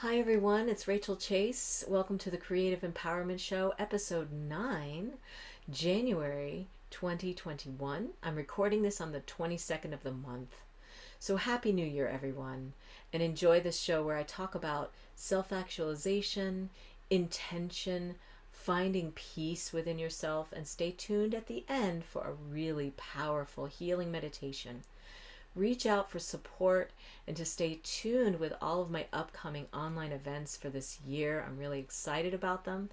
Hi everyone, it's Rachel Chase. Welcome to the Creative Empowerment Show, episode 9, January 2021. I'm recording this on the 22nd of the month. So happy New Year everyone, and enjoy this show where I talk about self-actualization, intention, finding peace within yourself, and stay tuned at the end for a really powerful healing meditation. Reach out for support and to stay tuned with all of my upcoming online events for this year. I'm really excited about them.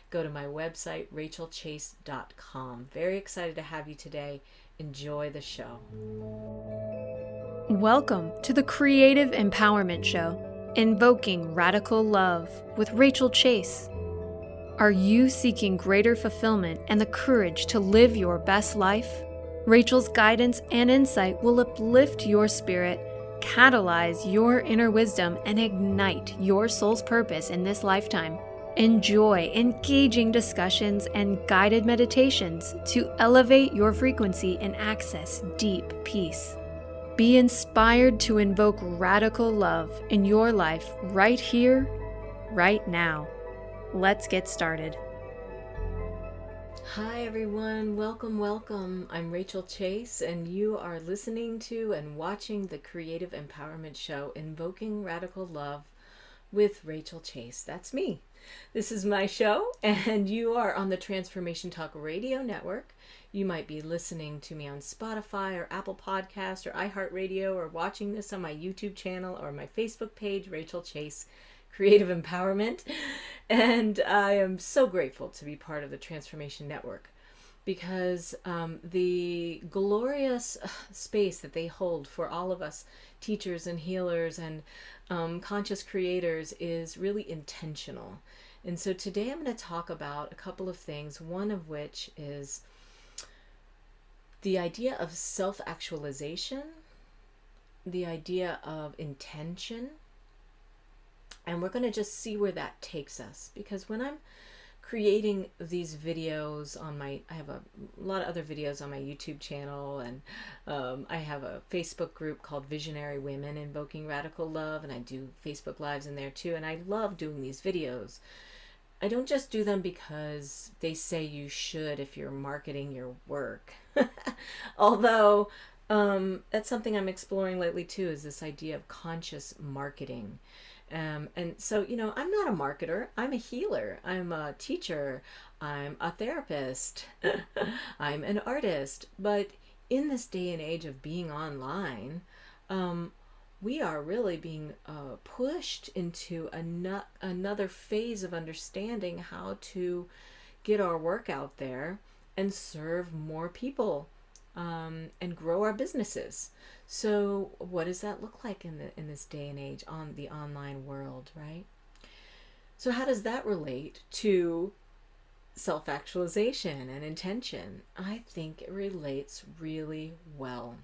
Go to my website, rachelchase.com. Very excited to have you today. Enjoy the show. Welcome to the Creative Empowerment Show, Invoking Radical Love with Rachel Chase. Are you seeking greater fulfillment and the courage to live your best life? Rachel's guidance and insight will uplift your spirit, catalyze your inner wisdom, and ignite your soul's purpose in this lifetime. Enjoy engaging discussions and guided meditations to elevate your frequency and access deep peace. Be inspired to invoke radical love in your life right here, right now. Let's get started. Hi everyone, welcome. I'm Rachel Chase and you are listening to and watching the Creative Empowerment Show, Invoking Radical Love with Rachel Chase. That's me. This is my show and you are on the Transformation Talk Radio Network. You might be listening to me on Spotify or Apple Podcast or iHeartRadio, or watching this on my YouTube channel or my Facebook page, Rachel Chase Creative Empowerment. And I am so grateful to be part of the Transformation Network because the glorious space that they hold for all of us teachers and healers and conscious creators is really intentional. And so today I'm going to talk about a couple of things, one of which is the idea of self-actualization, the idea of intention, and we're going to just see where that takes us. Because when I'm creating these videos on I have a lot of other videos on my YouTube channel, and I have a Facebook group called Visionary Women Invoking Radical Love, and I do Facebook Lives in there too, and I love doing these videos. I don't just do them because they say you should if you're marketing your work. Although that's something I'm exploring lately too, is this idea of conscious marketing. And so, I'm not a marketer. I'm a healer. I'm a teacher. I'm a therapist. I'm an artist. But in this day and age of being online, we are really being pushed into another phase of understanding how to get our work out there and serve more people and grow our businesses. So what does that look like in this day and age on the online world, right? So how does that relate to self-actualization and intention? I think it relates really well.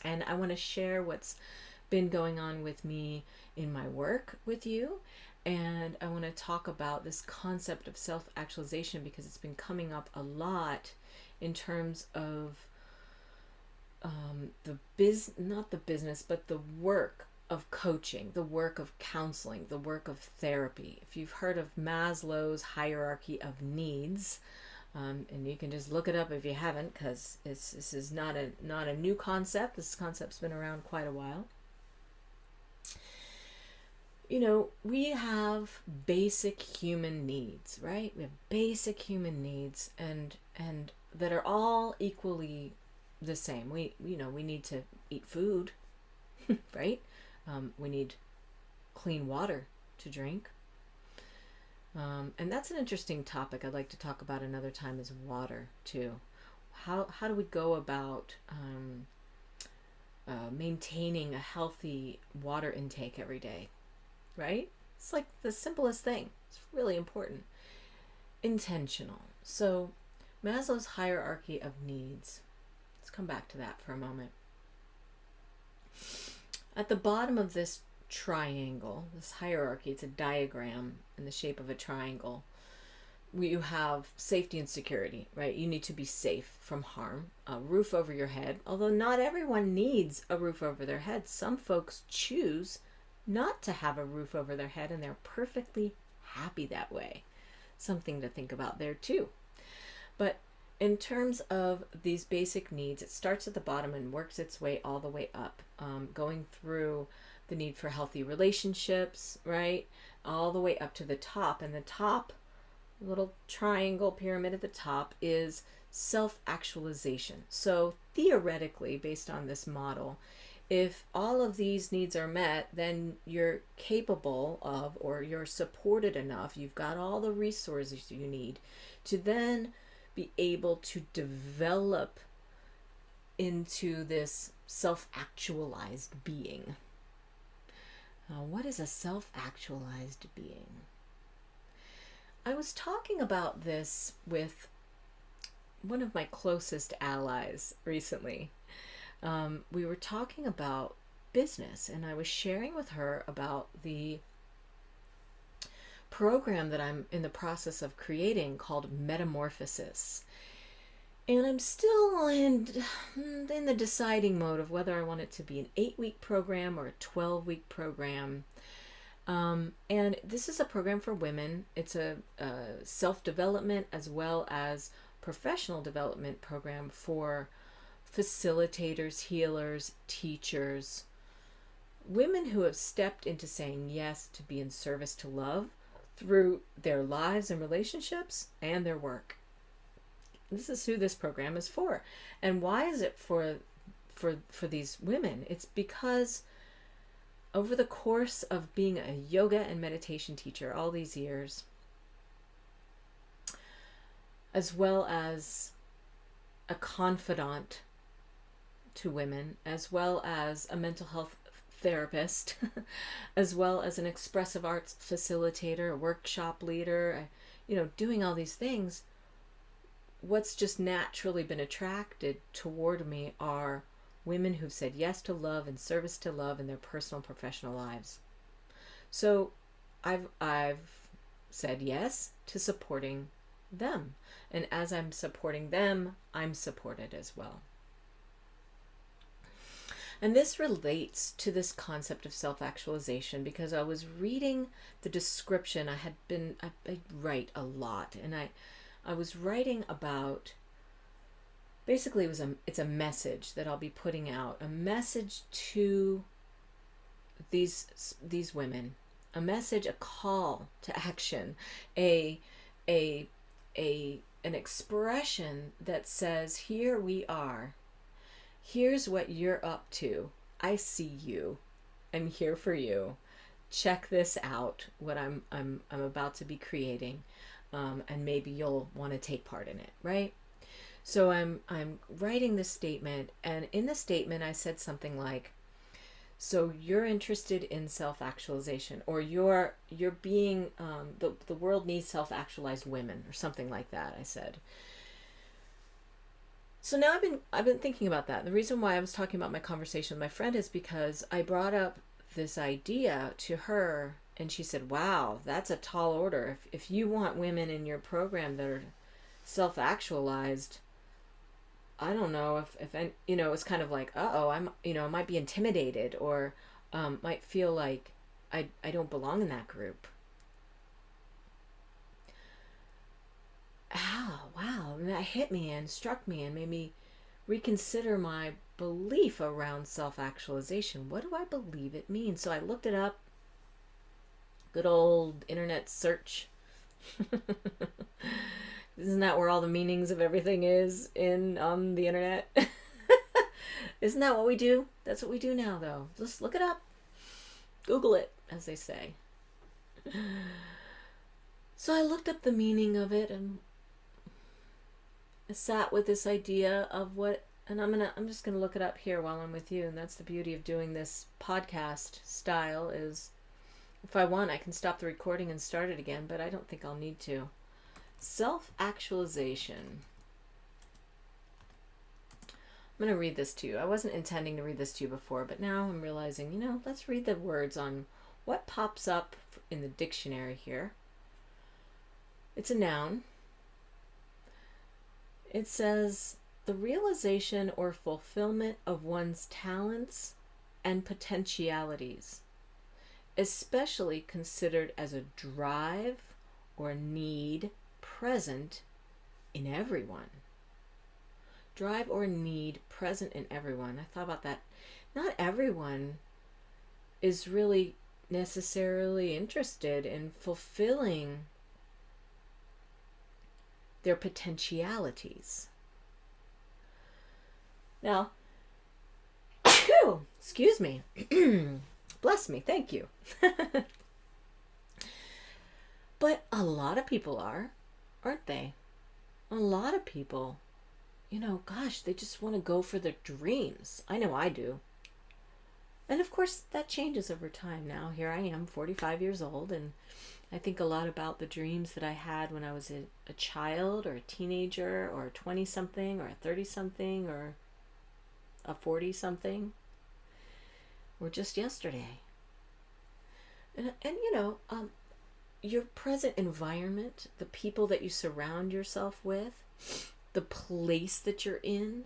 And I want to share what's been going on with me in my work with you. And I want to talk about this concept of self-actualization because it's been coming up a lot in terms of not the business, but the work of coaching, the work of counseling, the work of therapy. If you've heard of Maslow's hierarchy of needs, and you can just look it up if you haven't, because this is not a new concept. This concept's been around quite a while. We have basic human needs, right? We have basic human needs, and that are all equally the same. We need to eat food, right? We need clean water to drink. And that's an interesting topic I'd like to talk about another time, is water too. How do we go about maintaining a healthy water intake every day, right? It's like the simplest thing. It's really important. Intentional. So Maslow's hierarchy of needs. Let's come back to that for a moment. At the bottom of this triangle, this hierarchy, it's a diagram in the shape of a triangle. You have safety and security, right? You need to be safe from harm, a roof over your head, although not everyone needs a roof over their head. Some folks choose not to have a roof over their head, and they're perfectly happy that way. Something to think about there too. But in terms of these basic needs, it starts at the bottom and works its way all the way up, going through the need for healthy relationships, right? All the way up to the top. And the top, little triangle pyramid at the top, is self-actualization. So theoretically, based on this model, if all of these needs are met, then you're capable of, or you're supported enough, you've got all the resources you need to then be able to develop into this self-actualized being. What is a self-actualized being? I was talking about this with one of my closest allies recently. We were talking about business, and I was sharing with her about the program that I'm in the process of creating called Metamorphosis. And I'm still in the deciding mode of whether I want it to be an 8-week program or a 12-week program. And this is a program for women. It's a self-development as well as professional development program for facilitators, healers, teachers, women who have stepped into saying yes to be in service to love through their lives and relationships and their work. This is who this program is for. And why is it for these women? It's because over the course of being a yoga and meditation teacher all these years, as well as a confidant to women, as well as a mental health therapist, as well as an expressive arts facilitator, a workshop leader, doing all these things, what's just naturally been attracted toward me are women who've said yes to love and service to love in their personal and professional lives. So I've said yes to supporting them. And as I'm supporting them, I'm supported as well. And this relates to this concept of self-actualization because I was reading the description. I write a lot, and I was writing about, basically it's a message that I'll be putting out, a message to these women, a message, a call to action, an expression that says, here we are. Here's what you're up to. I see you. I'm here for you. Check this out, what I'm about to be creating, and maybe you'll want to take part in it, right? So I'm writing this statement, and in the statement I said something like, so you're interested in self-actualization, or you're being the world needs self-actualized women, or something like that, I said. So now I've been thinking about that. The reason why I was talking about my conversation with my friend is because I brought up this idea to her, and she said, wow, that's a tall order. If you want women in your program that are self-actualized, I don't know if it's kind of like, I'm, I might be intimidated, or might feel like I don't belong in that group. Wow, and that hit me and struck me and made me reconsider my belief around self-actualization. What do I believe it means? So I looked it up. Good old internet search. Isn't that where all the meanings of everything is on the internet? Isn't that what we do? That's what we do now, though. Just look it up. Google it, as they say. So I looked up the meaning of it, and I sat with this idea of what, and I'm just gonna look it up here while I'm with you. And that's the beauty of doing this podcast style, is if I want, I can stop the recording and start it again, but I don't think I'll need to. Self-actualization. I'm going to read this to you. I wasn't intending to read this to you before, but now I'm realizing, let's read the words on what pops up in the dictionary here. It's a noun. It says, the realization or fulfillment of one's talents and potentialities, especially considered as a drive or need present in everyone. Drive or need present in everyone. I thought about that. Not everyone is really necessarily interested in fulfilling their potentialities. Now, excuse me. Bless me, thank you. But a lot of people aren't they? A lot of people, gosh, they just want to go for their dreams. I know I do. And of course, that changes over time now. Here I am, 45 years old, and I think a lot about the dreams that I had when I was a child or a teenager or a 20-something or a 30-something or a 40-something or just yesterday. And your present environment, the people that you surround yourself with, the place that you're in,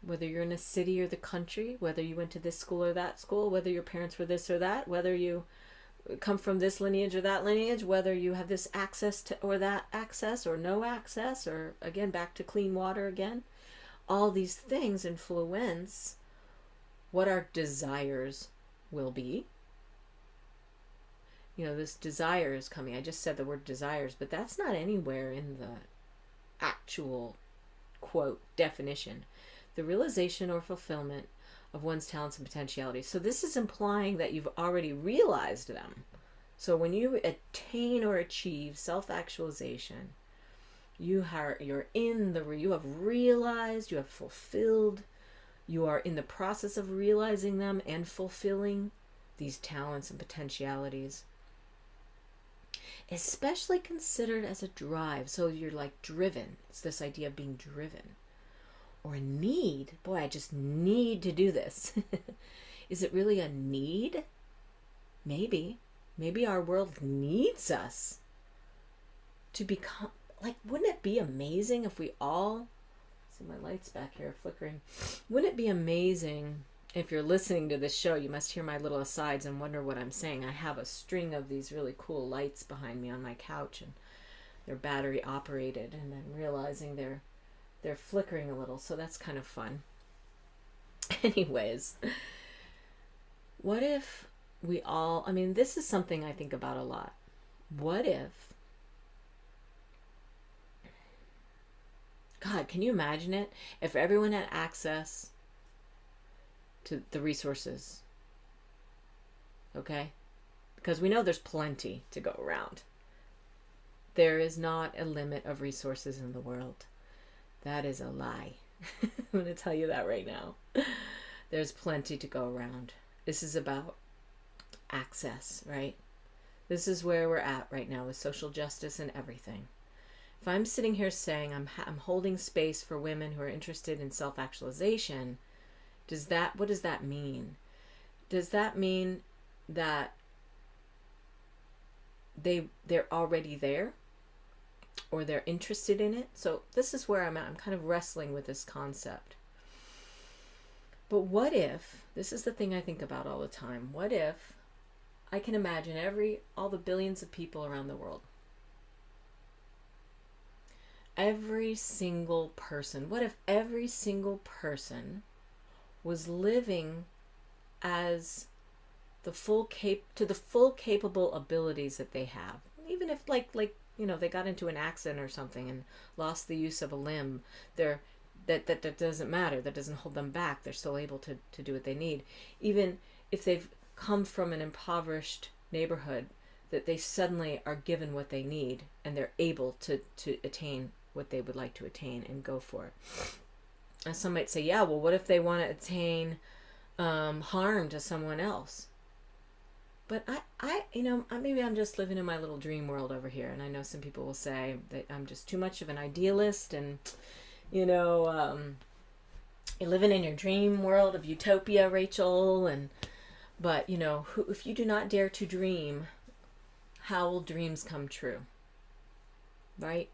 whether you're in a city or the country, whether you went to this school or that school, whether your parents were this or that, whether you come from this lineage or that lineage, whether you have this access to or that access or no access, or again, back to clean water again. All these things influence what our desires will be. This desire is coming. I just said the word desires, but that's not anywhere in the actual quote definition. The realization or fulfillment of one's talents and potentialities. So this is implying that you've already realized them. So when you attain or achieve self-actualization, you have realized, you have fulfilled, you are in the process of realizing them and fulfilling these talents and potentialities. Especially considered as a drive. So you're like driven. It's this idea of being driven. Or a need. Boy, I just need to do this. Is it really a need? Maybe. Maybe our world needs us to become, wouldn't it be amazing if we all, see my lights back here flickering. Wouldn't it be amazing if you're listening to this show, you must hear my little asides and wonder what I'm saying. I have a string of these really cool lights behind me on my couch, and they're battery operated, and I'm realizing they're flickering a little, so that's kind of fun. Anyways, what if we all, this is something I think about a lot. What if, God, can you imagine it? If everyone had access to the resources, okay? Because we know there's plenty to go around. There is not a limit of resources in the world. That is a lie. I'm going to tell you that right now. There's plenty to go around. This is about access, right? This is where we're at right now with social justice and everything. If I'm sitting here saying I'm holding space for women who are interested in self-actualization, what does that mean? Does that mean that they're already there, or they're interested in it? So this is where I'm at. I'm kind of wrestling with this concept. But what if, this is the thing I think about all the time, what if I can imagine all the billions of people around the world, every single person, what if every single person was living as the full capable abilities that they have? Even if they got into an accident or something and lost the use of a limb, that doesn't matter. That doesn't hold them back. They're still able to do what they need. Even if they've come from an impoverished neighborhood, that they suddenly are given what they need and they're able to attain what they would like to attain and go for it. And some might say, yeah, well, what if they want to attain harm to someone else? But maybe I'm just living in my little dream world over here. And I know some people will say that I'm just too much of an idealist, and, you're living in your dream world of utopia, Rachel. But if you do not dare to dream, how will dreams come true? Right?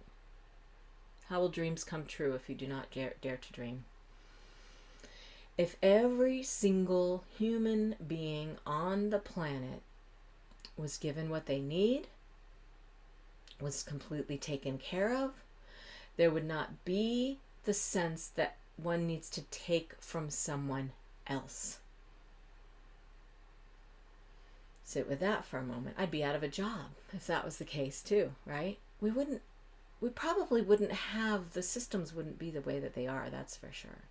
How will dreams come true if you do not dare to dream? If every single human being on the planet was given what they need, was completely taken care of, there would not be the sense that one needs to take from someone else. Sit with that for a moment. I'd be out of a job if that was the case too, right? We probably wouldn't have, the systems wouldn't be the way that they are, that's for sure.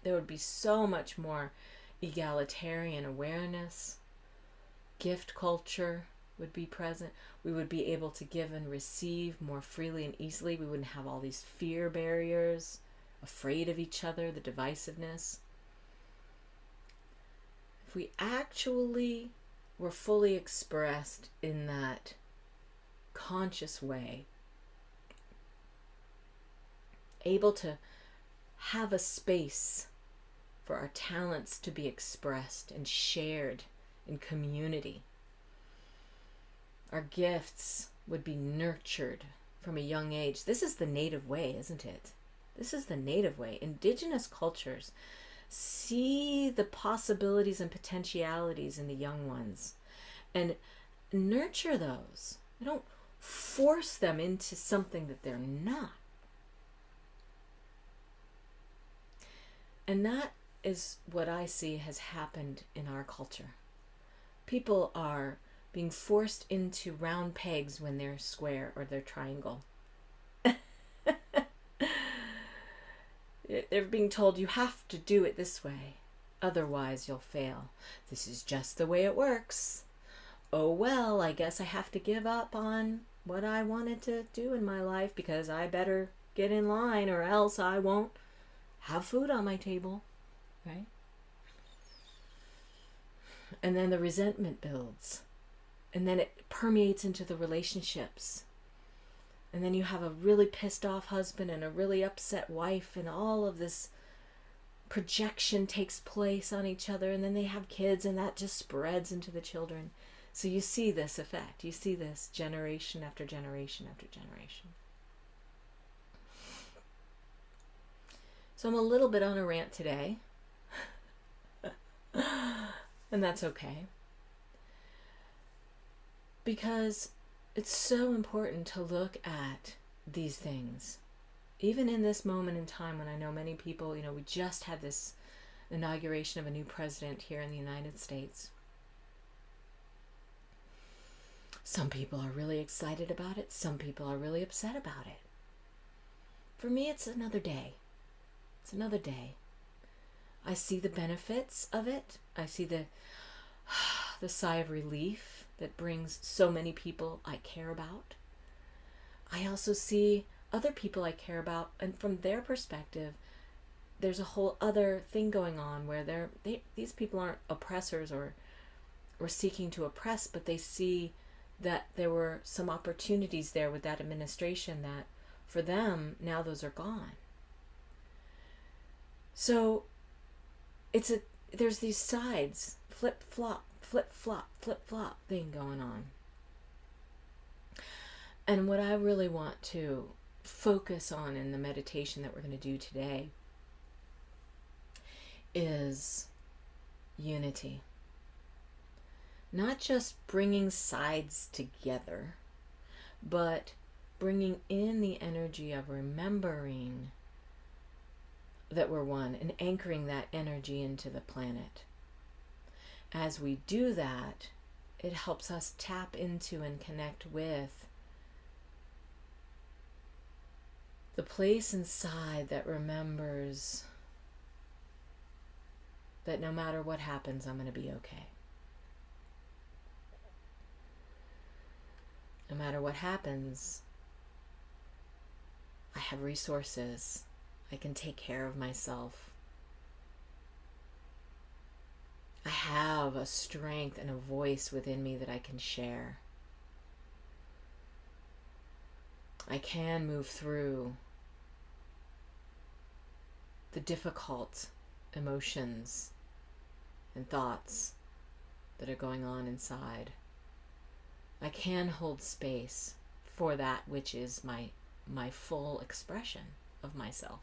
There would be so much more egalitarian awareness. Gift culture would be present. We would be able to give and receive more freely and easily. We wouldn't have all these fear barriers, afraid of each other, the divisiveness. If we actually were fully expressed in that conscious way, able to have a space for our talents to be expressed and shared in community, our gifts would be nurtured from a young age. This is the native way, isn't it? This is the native way. Indigenous cultures see the possibilities and potentialities in the young ones and nurture those. They don't force them into something that they're not. And that is what I see has happened in our culture. People are being forced into round pegs when they're square or they're triangle. They're being told you have to do it this way, otherwise you'll fail. This is just the way it works. Oh well, I guess I have to give up on what I wanted to do in my life because I better get in line or else I won't have food on my table, right? And then the resentment builds. And then it permeates into the relationships. And then you have a really pissed off husband and a really upset wife, and all of this projection takes place on each other, and then they have kids, and that just spreads into the children. So you see this effect. You see this generation after generation after generation. So I'm a little bit on a rant today. And that's okay. Because it's so important to look at these things. Even in this moment in time when I know many people, we just had this inauguration of a new president here in the United States. Some people are really excited about it. Some people are really upset about it. For me, it's another day. It's another day. I see the benefits of it. I see the sigh of relief that brings so many people I care about. I also see other people I care about, and from their perspective, there's a whole other thing going on where these people aren't oppressors or seeking to oppress, but they see that there were some opportunities there with that administration that for them, now those are gone. So there's these sides, flip-flop thing going on. And what I really want to focus on in the meditation that we're going to do today is unity. Not just bringing sides together, but bringing in the energy of remembering that we're one and anchoring that energy into the planet. As we do that, it helps us tap into and connect with the place inside that remembers that no matter what happens, I'm going to be okay. No matter what happens, I have resources. I can take care of myself. I have a strength and a voice within me that I can share. I can move through the difficult emotions and thoughts that are going on inside. I can hold space for that which is my full expression of myself.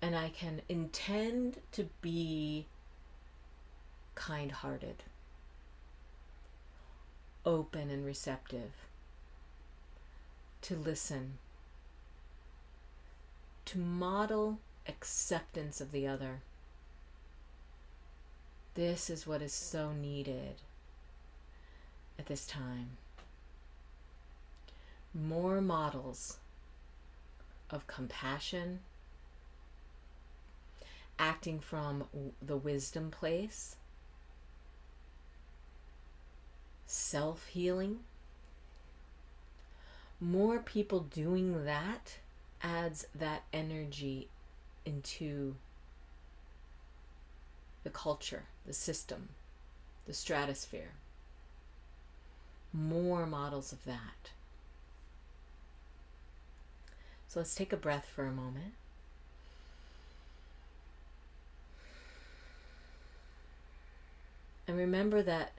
And I can intend to be kind-hearted. open and receptive, to listen, to model acceptance of the other. This is what is so needed at this time. More models of compassion, acting from the wisdom place, self-healing. More people doing that adds that energy into the culture, the system, the stratosphere. More models of that. So let's take a breath for a moment. And remember that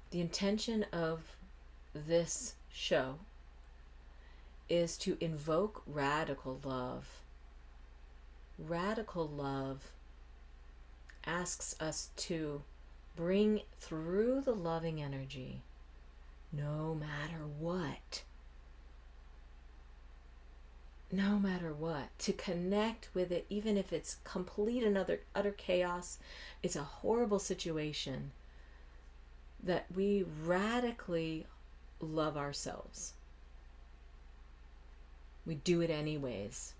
the intention of this show is to invoke radical love. Radical love asks us to bring through the loving energy, no matter what, to connect with it, even if it's complete and utter chaos, it's a horrible situation, that we radically love ourselves. We do it anyways.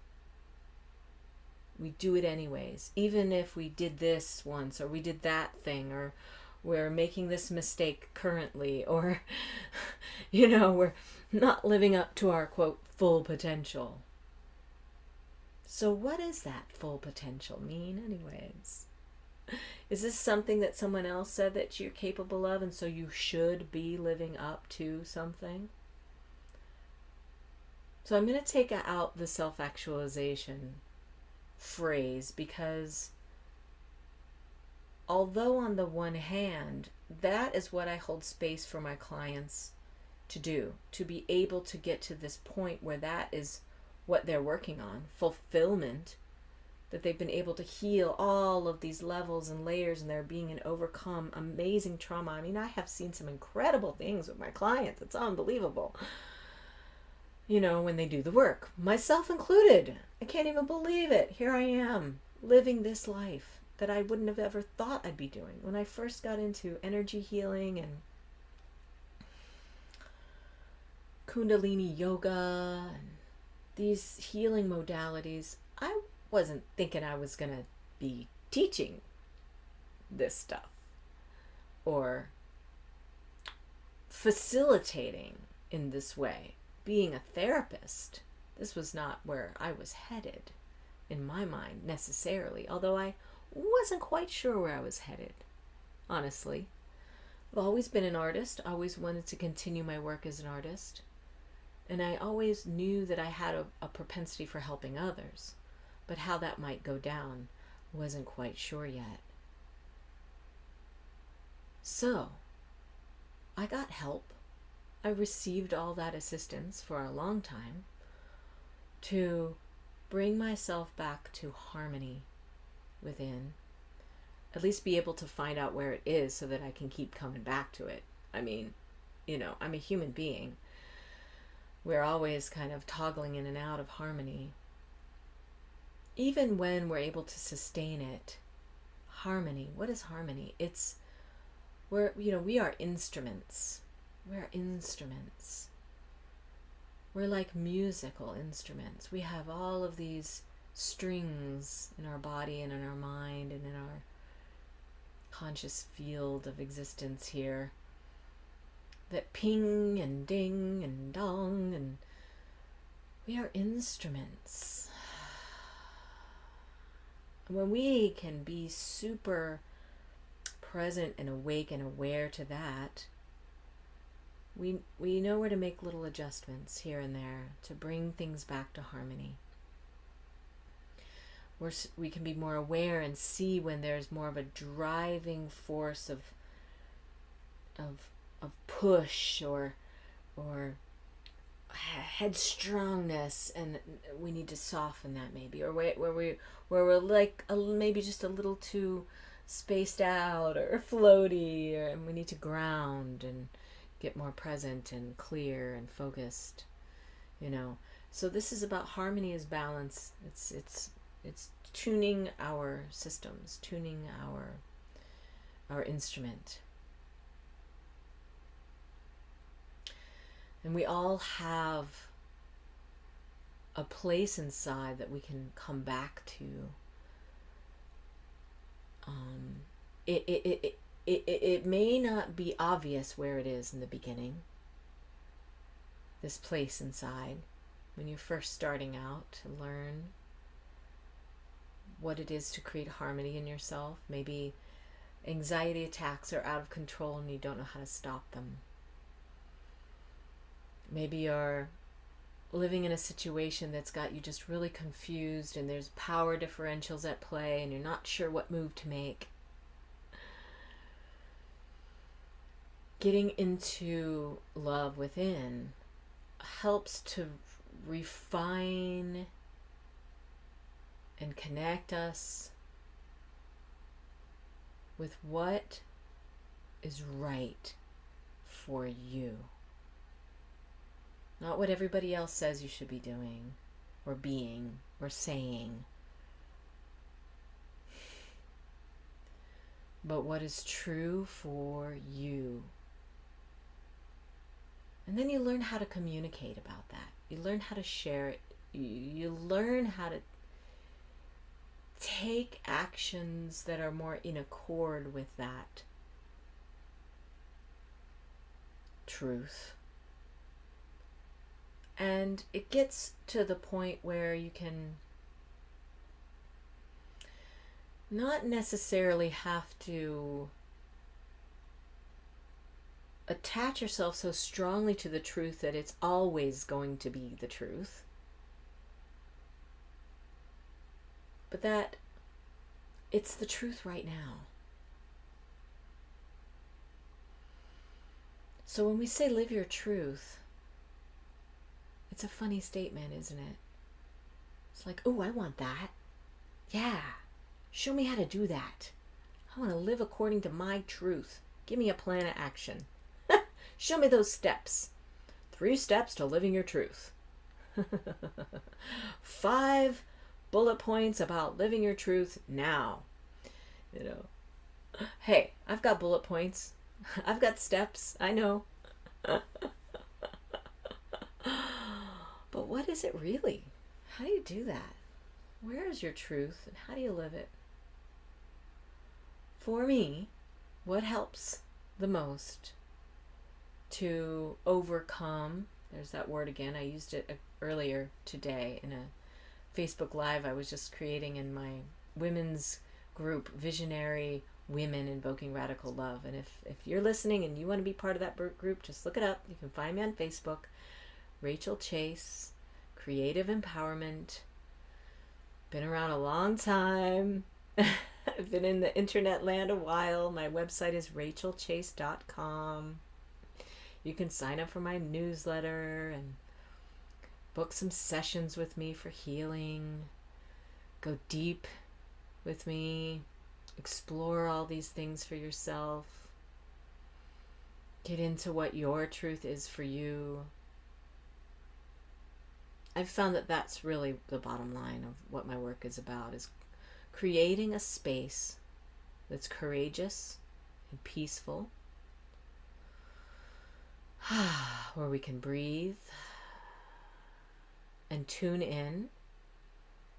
We do it anyways. Even if we did this once, or we did that thing, or we're making this mistake currently, or, we're not living up to our, quote, full potential. So what does that full potential mean anyways? Is this something that someone else said that you're capable of, and so you should be living up to something? So I'm going to take out the self-actualization phrase, because although on the one hand, that is what I hold space for my clients to do, to be able to get to this point where that is what they're working on, fulfillment, that they've been able to heal all of these levels and layers in their being and overcome amazing trauma. I mean, I have seen some incredible things with my clients. It's unbelievable. When they do the work, myself included. I can't even believe it. Here I am living this life that I wouldn't have ever thought I'd be doing. When I first got into energy healing and Kundalini yoga and these healing modalities, I wasn't thinking I was going to be teaching this stuff or facilitating in this way. Being a therapist, this was not where I was headed in my mind necessarily, although I wasn't quite sure where I was headed, honestly. I've always been an artist, always wanted to continue my work as an artist, and I always knew that I had a propensity for helping others, but how that might go down, wasn't quite sure yet. So, I got help. I received all that assistance for a long time to bring myself back to harmony within, at least be able to find out where it is so that I can keep coming back to it. I mean, I'm a human being. We're always kind of toggling in and out of harmony. Even when we're able to sustain it, harmony, what is harmony? We are instruments. We're instruments. We're like musical instruments. We have all of these strings in our body and in our mind and in our conscious field of existence here that ping and ding and dong, and we are instruments. When we can be super present and awake and aware to that, we know where to make little adjustments here and there to bring things back to harmony. We can be more aware and see when there's more of a driving force of push or headstrongness, and we need to soften that maybe, or where we're like maybe just a little too spaced out or floaty, and we need to ground and get more present and clear and focused, you know. So this is about harmony is balance. It's tuning our systems, tuning our instrument. And we all have a place inside that we can come back to. It may not be obvious where it is in the beginning, this place inside, when you're first starting out to learn what it is to create harmony in yourself. Maybe anxiety attacks are out of control and you don't know how to stop them. Maybe you're living in a situation that's got you just really confused and there's power differentials at play and you're not sure what move to make. Getting into love within helps to refine and connect us with what is right for you. Not what everybody else says you should be doing, or being, or saying, but what is true for you. And then you learn how to communicate about that. You learn how to share it. You learn how to take actions that are more in accord with that truth. And it gets to the point where you can not necessarily have to attach yourself so strongly to the truth that it's always going to be the truth, but that it's the truth right now. So when we say live your truth, it's a funny statement, isn't it? It's like, oh, I want that. Yeah, show me how to do that. I want to live according to my truth. Give me a plan of action. Show me those steps. 3 steps to living your truth. 5 bullet points about living your truth now. You know, hey, I've got bullet points. I've got steps. I know. But what is it really? How do you do that? Where is your truth and how do you live it? For me, what helps the most to overcome, there's that word again, I used it earlier today in a Facebook Live I was just creating in my women's group, Visionary Women Invoking Radical Love. And if you're listening and you want to be part of that group, just look it up. You can find me on Facebook, Rachel Chase, Creative Empowerment. Been around a long time. I've been in the internet land a while. My website is rachelchase.com. You can sign up for my newsletter and book some sessions with me for healing. Go deep with me. Explore all these things for yourself. Get into what your truth is for you. I've found that that's really the bottom line of what my work is about, is creating a space that's courageous and peaceful, where we can breathe and tune in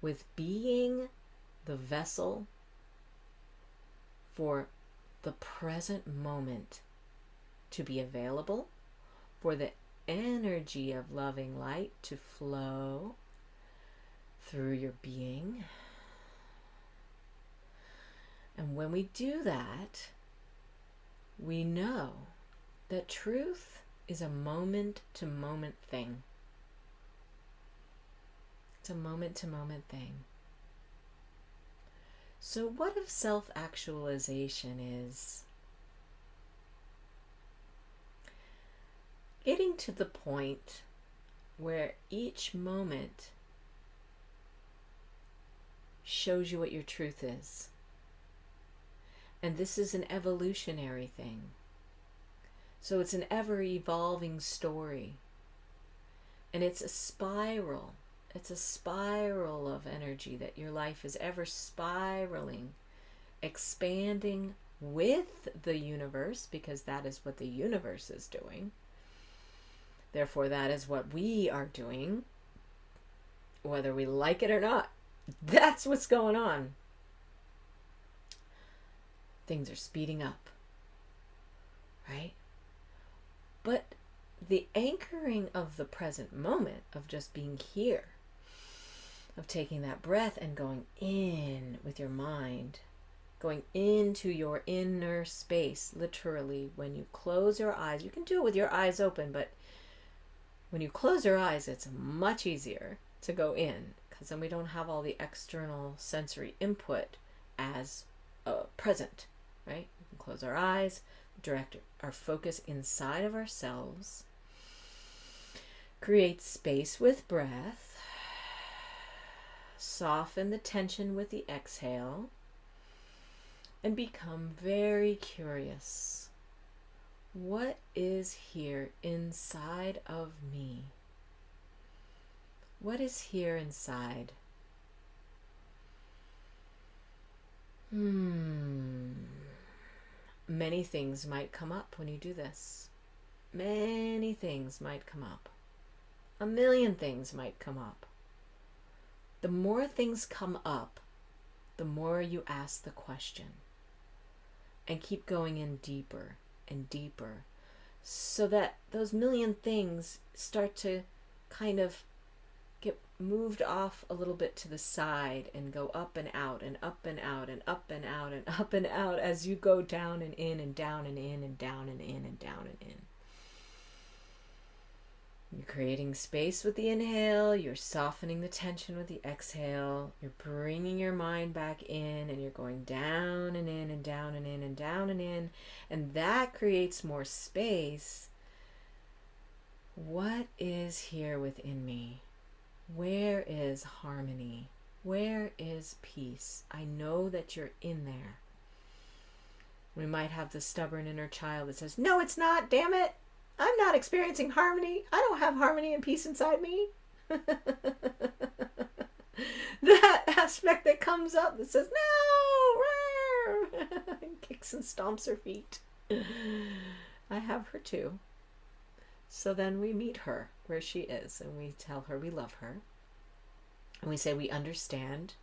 with being the vessel for the present moment to be available, for the energy of loving light to flow through your being. And when we do that, we know that truth is a moment-to-moment thing. It's a moment-to-moment thing. So what if self-actualization is getting to the point where each moment shows you what your truth is? And this is an evolutionary thing. So it's an ever-evolving story. And it's a spiral. It's a spiral of energy that your life is ever spiraling, expanding with the universe, because that is what the universe is doing. Therefore, that is what we are doing, whether we like it or not. That's what's going on. Things are speeding up, right? But the anchoring of the present moment, of just being here, of taking that breath and going in with your mind, going into your inner space, literally. When you close your eyes, you can do it with your eyes open, but when you close your eyes, it's much easier to go in, because then we don't have all the external sensory input as present, right? We can close our eyes, direct our focus inside of ourselves, create space with breath, soften the tension with the exhale, and become very curious. What is here inside of me? What is here inside? Many things might come up when you do this. Many things might come up. A million things might come up. The more things come up, the more you ask the question and keep going in deeper and deeper, so that those million things start to kind of get moved off a little bit to the side and go up and out and up and out and up and out and up and out as you go down and in and down and in and down and in and down and in. You're creating space with the inhale, you're softening the tension with the exhale, you're bringing your mind back in, and you're going down and in and down and in and down and in, and that creates more space. What is here within me? Where is harmony? Where is peace? I know that you're in there. We might have the stubborn inner child that says, no, it's not, damn it. I'm not experiencing harmony. I don't have harmony and peace inside me. That aspect that comes up that says, no, and kicks and stomps her feet. I have her too. So then we meet her where she is, and we tell her we love her. And we say, we understand.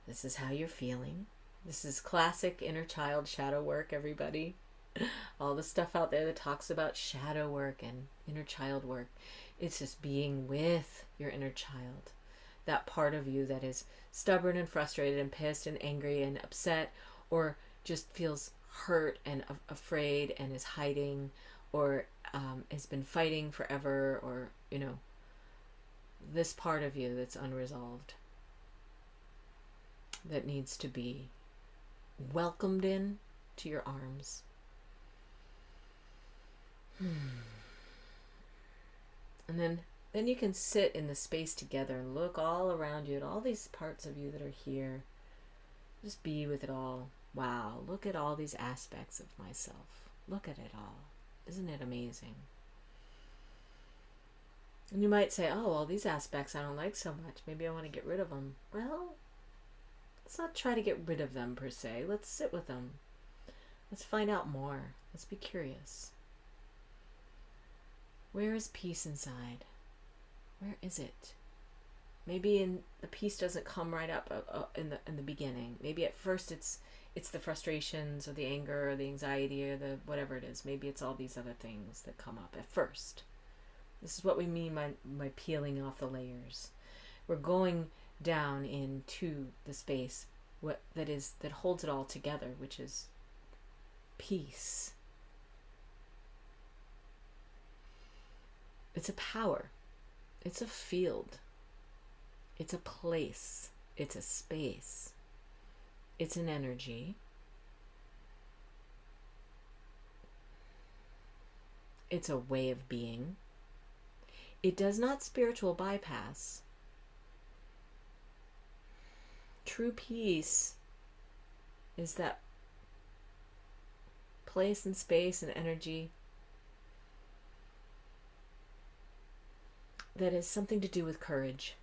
This is how you're feeling. This is classic inner child shadow work, everybody. All the stuff out there that talks about shadow work and inner child work, it's just being with your inner child. That part of you that is stubborn and frustrated and pissed and angry and upset, or just feels hurt and afraid and is hiding, or has been fighting forever, or, you know, this part of you that's unresolved, that needs to be welcomed in to your arms. And then you can sit in the space together and look all around you at all these parts of you that are here. Just be with it all. Wow, look at all these aspects of myself. Look at it all. Isn't it amazing? And you might say, oh, well, these aspects I don't like so much. Maybe I want to get rid of them. Well, let's not try to get rid of them per se. Let's sit with them. Let's find out more. Let's be curious. Where is peace inside? Where is it? Maybe the peace doesn't come right up in the beginning. Maybe at first it's the frustrations or the anger or the anxiety or the whatever it is. Maybe it's all these other things that come up at first. This is what we mean by peeling off the layers. We're going down into the space that holds it all together, which is peace. It's a power. It's a field. It's a place. It's a space. It's an energy. It's a way of being. It does not spiritual bypass. True peace is that place and space and energy that is something to do with courage.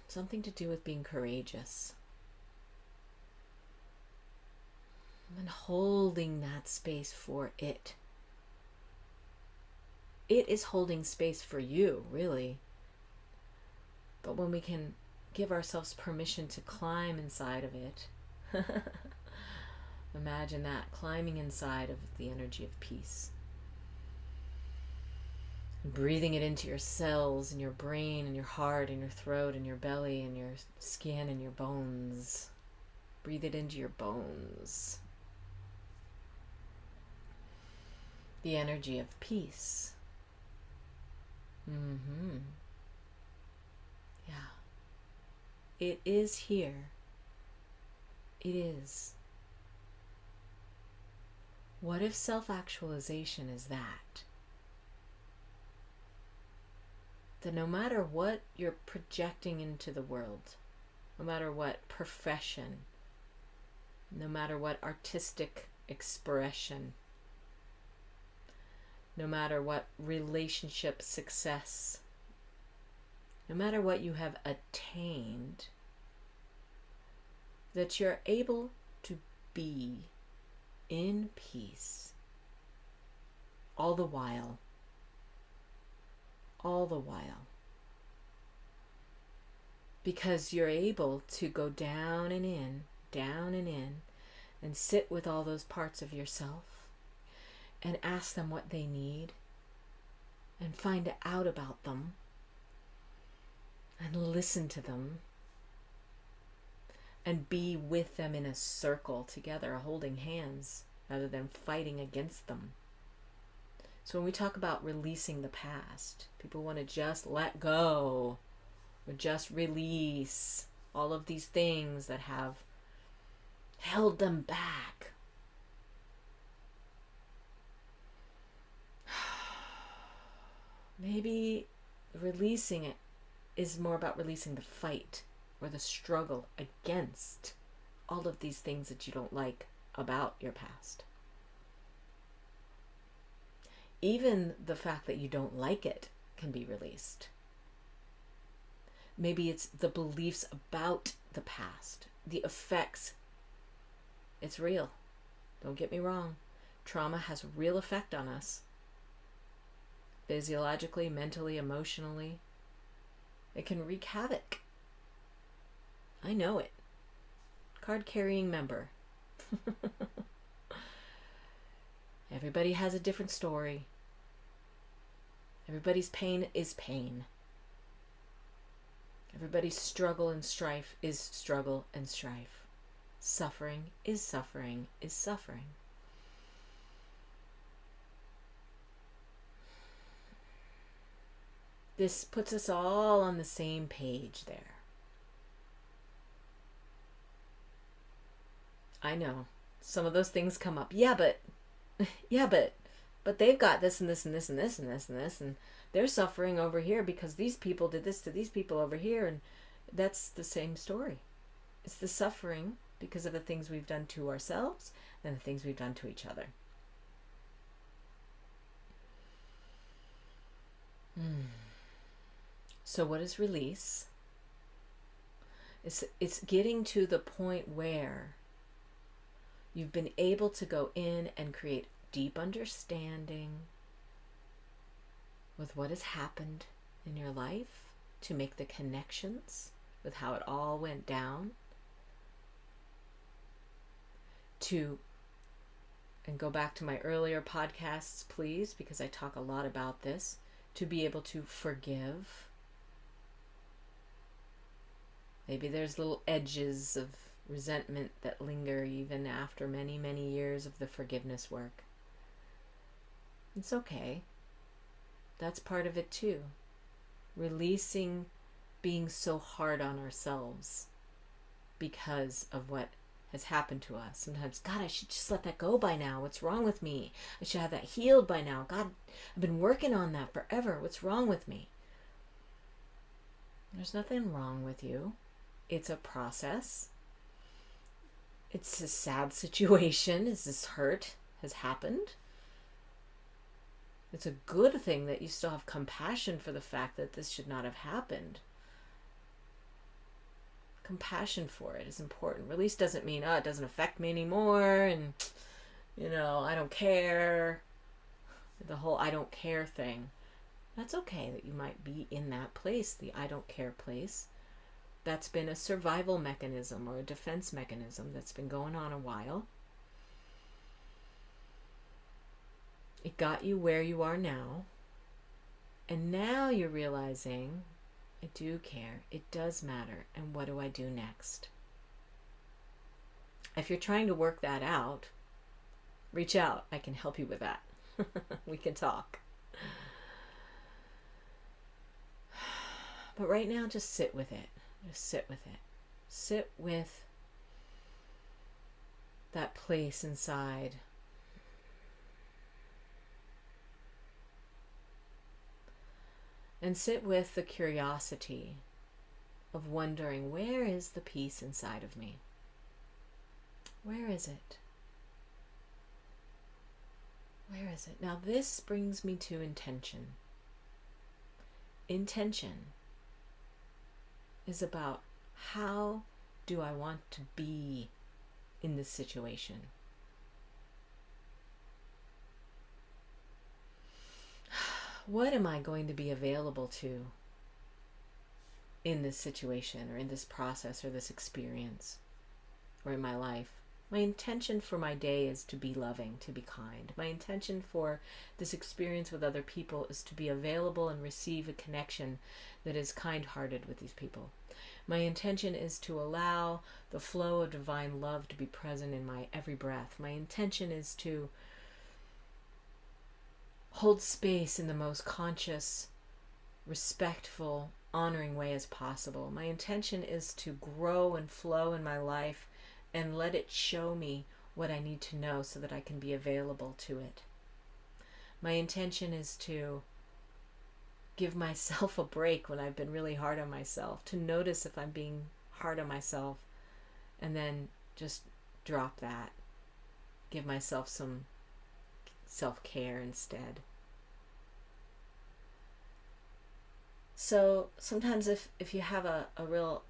Something to do with being courageous. And holding that space for it. It is holding space for you, really. But when we can give ourselves permission to climb inside of it, imagine that, climbing inside of the energy of peace. Breathing it into your cells and your brain and your heart and your throat and your belly and your skin and your bones. Breathe it into your bones. The energy of peace. Yeah. It is here. It is. What if self-actualization is that? That no matter what you're projecting into the world, no matter what profession, no matter what artistic expression, no matter what relationship success, no matter what you have attained, that you're able to be in peace all the while. All the while. Because you're able to go down and in, and sit with all those parts of yourself and ask them what they need and find out about them and listen to them and be with them in a circle together, holding hands rather than fighting against them. So when we talk about releasing the past, people want to just let go or just release all of these things that have held them back. Maybe releasing it is more about releasing the fight or the struggle against all of these things that you don't like about your past. Even the fact that you don't like it can be released. Maybe it's the beliefs about the past, the effects. It's real. Don't get me wrong. Trauma has a real effect on us. Physiologically, mentally, emotionally. It can wreak havoc. I know it. Card-carrying member. Everybody has a different story. Everybody's pain is pain. Everybody's struggle and strife is struggle and strife. Suffering is suffering is suffering. This puts us all on the same page there. I know. Some of those things come up. Yeah, but they've got this and this and this and this and this and this, and they're suffering over here because these people did this to these people over here, and that's the same story. It's the suffering because of the things we've done to ourselves and the things we've done to each other. So what is release? It's getting to the point where you've been able to go in and create deep understanding with what has happened in your life, to make the connections with how it all went down, and go back to my earlier podcasts, please, because I talk a lot about this, to be able to forgive. Maybe there's little edges of resentment that linger even after many, many years of the forgiveness work. It's okay. That's part of it too. Releasing being so hard on ourselves because of what has happened to us. Sometimes, God, I should just let that go by now. What's wrong with me? I should have that healed by now. God, I've been working on that forever. What's wrong with me? There's nothing wrong with you. It's a process. It's a sad situation. This hurt has happened. It's a good thing that you still have compassion for the fact that this should not have happened. Compassion for it is important. Release doesn't mean, it doesn't affect me anymore, and, I don't care. The whole I don't care thing. That's okay that you might be in that place, the I don't care place. That's been a survival mechanism or a defense mechanism that's been going on a while. It got you where you are now. And now you're realizing, I do care. It does matter. And what do I do next? If you're trying to work that out, reach out. I can help you with that. We can talk. But right now, just sit with it. Just sit with it. Sit with that place inside. And sit with the curiosity of wondering, where is the peace inside of me? Where is it? Where is it? Now this brings me to intention. Intention is about, how do I want to be in this situation? What am I going to be available to in this situation or in this process or this experience or in my life? My intention for my day is to be loving, to be kind. My intention for this experience with other people is to be available and receive a connection that is kind-hearted with these people. My intention is to allow the flow of divine love to be present in my every breath. My intention is to hold space in the most conscious, respectful, honoring way as possible. My intention is to grow and flow in my life and let it show me what I need to know so that I can be available to it. My intention is to give myself a break when I've been really hard on myself, to notice if I'm being hard on myself, and then just drop that. Give myself some self-care instead. So sometimes if you have a real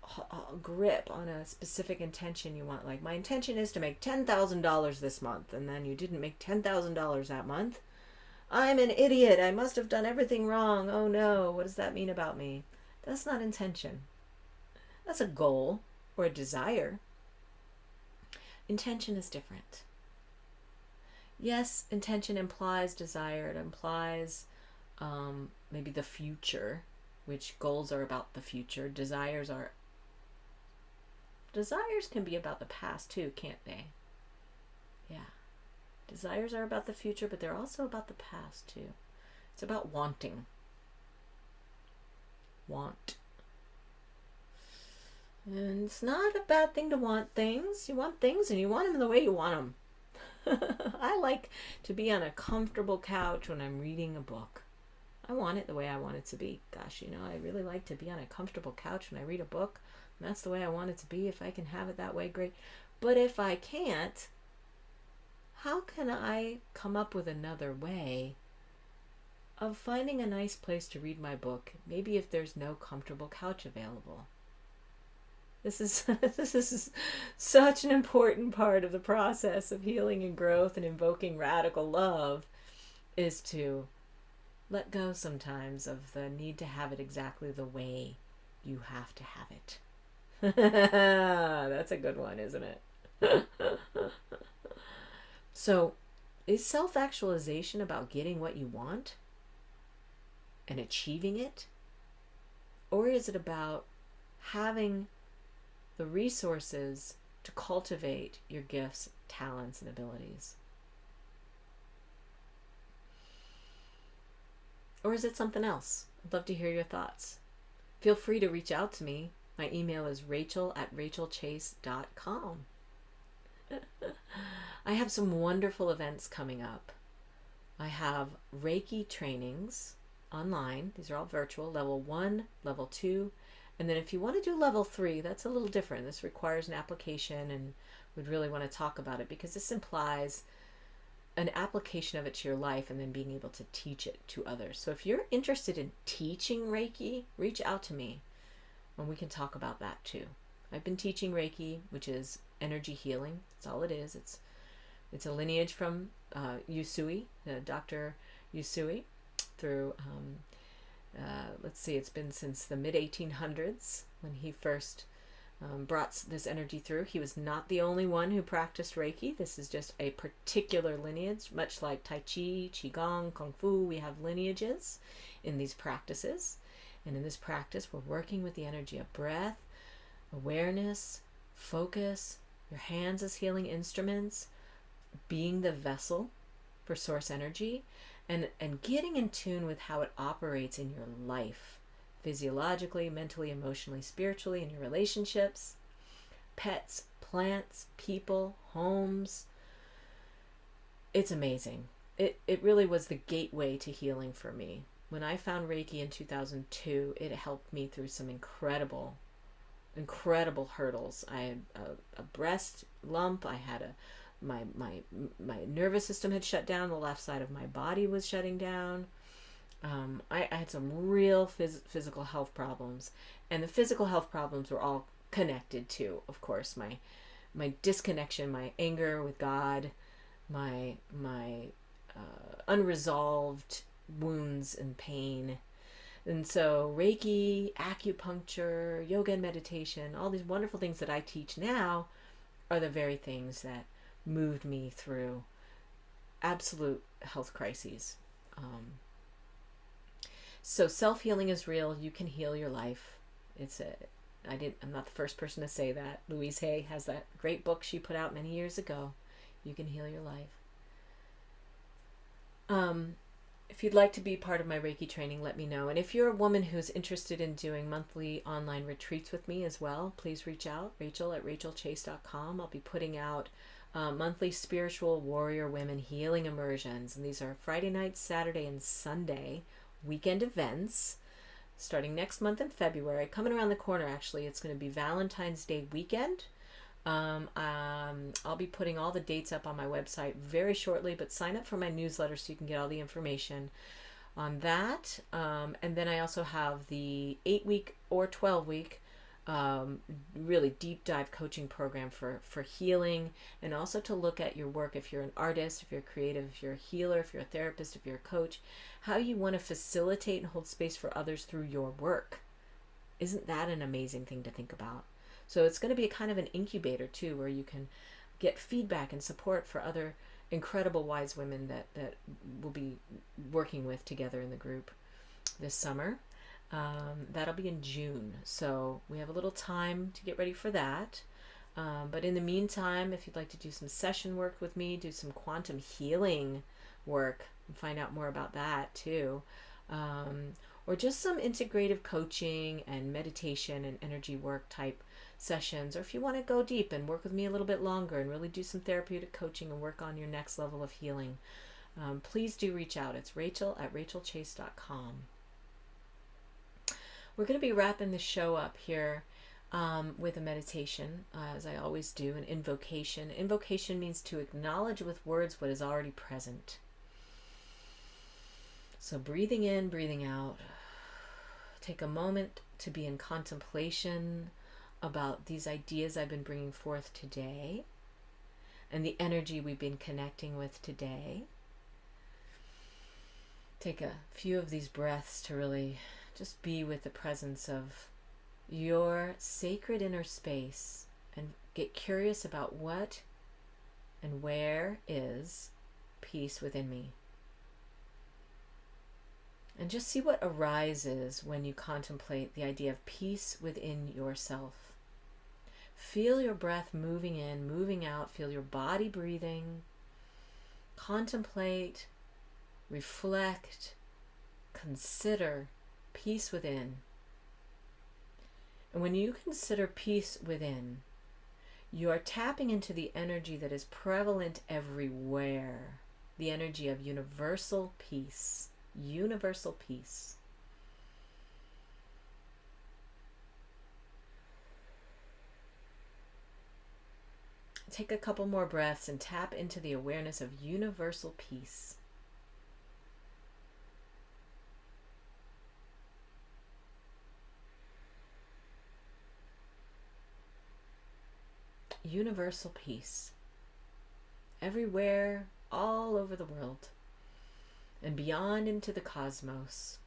grip on a specific intention you want, like my intention is to make $10,000 this month, and then you didn't make $10,000 that month, I'm an idiot. I must have done everything wrong. Oh no, what does that mean about me? That's not intention. That's a goal or a desire. Intention is different. Yes, intention implies desire. It implies maybe the future, which goals are about the future. Desires can be about the past too, can't they? Yeah. Desires are about the future, but they're also about the past too. It's about wanting. Want. And it's not a bad thing to want things. You want things and you want them the way you want them. I like to be on a comfortable couch when I'm reading a book. I want it the way I want it to be. Gosh, I really like to be on a comfortable couch when I read a book. And that's the way I want it to be. If I can have it that way, great. But if I can't, how can I come up with another way of finding a nice place to read my book? Maybe if there's no comfortable couch available. This is such an important part of the process of healing and growth and invoking radical love, is to let go sometimes of the need to have it exactly the way you have to have it. That's a good one, isn't it? So, is self-actualization about getting what you want and achieving it? Or is it about having the resources to cultivate your gifts, talents, and abilities? Or is it something else? I'd love to hear your thoughts. Feel free to reach out to me. My email is rachel@rachelchase.com. I have some wonderful events coming up. I have Reiki trainings online. These are all virtual, level 1, level 2. And then if you want to do level 3, that's a little different. This requires an application, and would really want to talk about it because this implies an application of it to your life and then being able to teach it to others. So if you're interested in teaching Reiki, reach out to me and we can talk about that too. I've been teaching Reiki, which is energy healing. That's all it is. It's a lineage from Usui, Dr. Usui, through, let's see, it's been since the mid-1800s when he first brought this energy through. He was not the only one who practiced Reiki. This is just a particular lineage, much like Tai Chi, Qigong, Kung Fu. We have lineages in these practices. And in this practice, we're working with the energy of breath, awareness, focus, your hands as healing instruments, being the vessel for source energy, and getting in tune with how it operates in your life, physiologically, mentally, emotionally, spiritually, in your relationships, pets, plants, people, homes. It's amazing. It really was the gateway to healing for me. When I found Reiki in 2002, it helped me through some incredible hurdles. I had a breast lump. I had my nervous system had shut down. The left side of my body was shutting down. I had some real physical health problems, and the physical health problems were all connected to, of course, my disconnection, my anger with God, my unresolved wounds and pain. And so Reiki, acupuncture, yoga and meditation, all these wonderful things that I teach now are the very things that moved me through absolute health crises. So self-healing is real. You can heal your life. I'm not the first person to say that. Louise Hay has that great book she put out many years ago. You can heal your life. If you'd like to be part of my Reiki training, let me know. And if you're a woman who's interested in doing monthly online retreats with me as well, please reach out, Rachel@rachelchase.com. I'll be putting out monthly spiritual warrior women healing immersions. And these are Friday night, Saturday, and Sunday weekend events starting next month in February. Coming around the corner, actually, it's going to be Valentine's Day weekend. I'll be putting all the dates up on my website very shortly, but sign up for my newsletter so you can get all the information on that. And then I also have the 8-week or 12-week really deep dive coaching program for healing, and also to look at your work if you're an artist, if you're creative, if you're a healer, if you're a therapist, if you're a coach, how you want to facilitate and hold space for others through your work. Isn't that an amazing thing to think about? So it's going to be a kind of an incubator too, where you can get feedback and support for other incredible wise women that we'll be working with together in the group this summer. That'll be in June, so we have a little time to get ready for that. But in the meantime, if you'd like to do some session work with me, do some quantum healing work, and find out more about that too, or just some integrative coaching and meditation and energy work type sessions, or if you want to go deep and work with me a little bit longer and really do some therapeutic coaching and work on your next level of healing, please do reach out. It's Rachel@rachelchase.com. We're going to be wrapping the show up here with a meditation, as I always do, an invocation. Invocation means to acknowledge with words what is already present. So breathing in, breathing out. Take a moment to be in contemplation about these ideas I've been bringing forth today and the energy we've been connecting with today. Take a few of these breaths to really just be with the presence of your sacred inner space and get curious about what and where is peace within me. And just see what arises when you contemplate the idea of peace within yourself. Feel your breath moving in, moving out. Feel your body breathing. Contemplate, reflect, consider peace within. And when you consider peace within, you are tapping into the energy that is prevalent everywhere. The energy of universal peace. Universal peace. Take a couple more breaths and tap into the awareness of universal peace. Universal peace. Everywhere, all over the world, and beyond into the cosmos.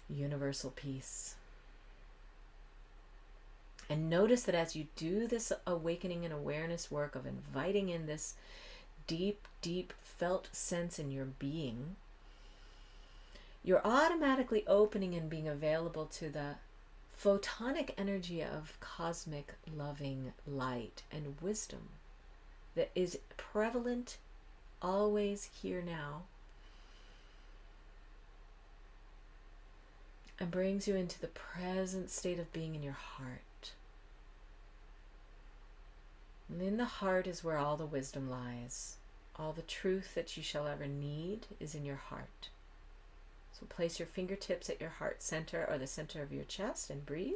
Universal peace. And notice that as you do this awakening and awareness work of inviting in this deep, deep felt sense in your being, you're automatically opening and being available to the photonic energy of cosmic loving light and wisdom that is prevalent, always here now, and brings you into the present state of being in your heart. And in the heart is where all the wisdom lies. All the truth that you shall ever need is in your heart. So place your fingertips at your heart center or the center of your chest and breathe.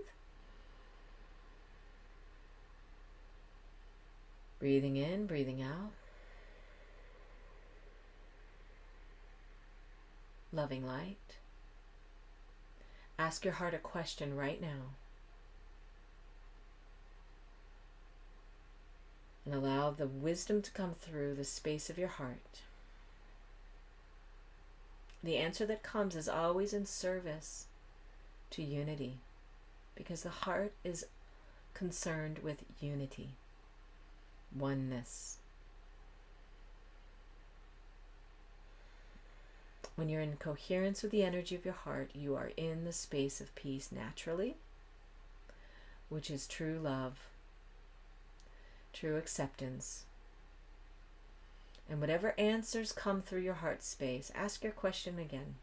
Breathing in, breathing out. Loving light. Ask your heart a question right now. And allow the wisdom to come through the space of your heart. The answer that comes is always in service to unity, because the heart is concerned with unity, oneness. When you're in coherence with the energy of your heart, you are in the space of peace naturally, which is true love, true acceptance. And whatever answers come through your heart space, ask your question again.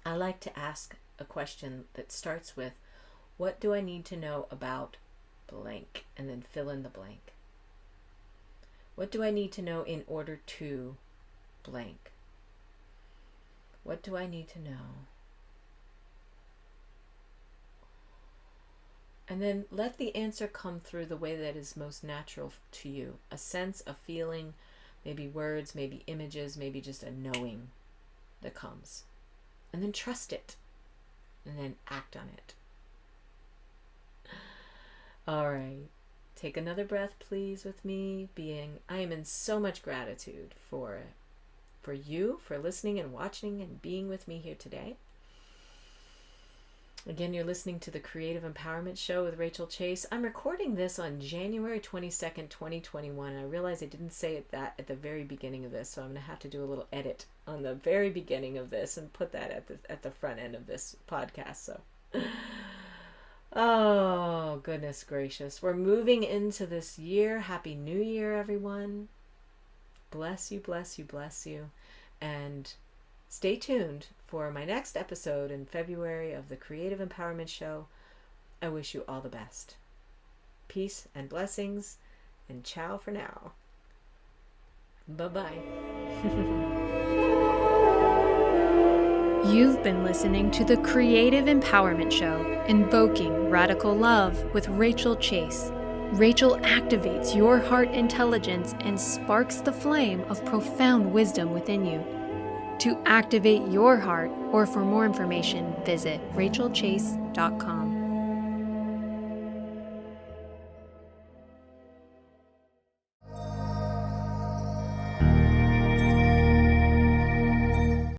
I like to ask a question that starts with, what do I need to know about blank? And then fill in the blank. What do I need to know in order to blank? What do I need to know? And then let the answer come through the way that is most natural to you. A sense, a feeling, maybe words, maybe images, maybe just a knowing that comes. And then trust it. And then act on it. All right. Take another breath, please, with me. I am in so much gratitude for you, for listening and watching and being with me here today. Again, you're listening to the Creative Empowerment Show with Rachel Chase. I'm recording this on January 22nd, 2021. I realize I didn't say that at the very beginning of this, so I'm going to have to do a little edit on the very beginning of this and put that at the front end of this podcast. So, oh, goodness gracious. We're moving into this year. Happy New Year, everyone. Bless you, bless you, bless you. And stay tuned for my next episode in February of the Creative Empowerment Show. I wish you all the best. Peace and blessings, and ciao for now. Bye-bye. You've been listening to the Creative Empowerment Show, Invoking Radical Love with Rachel Chase. Rachel activates your heart intelligence and sparks the flame of profound wisdom within you. To activate your heart, or for more information, visit rachelchase.com.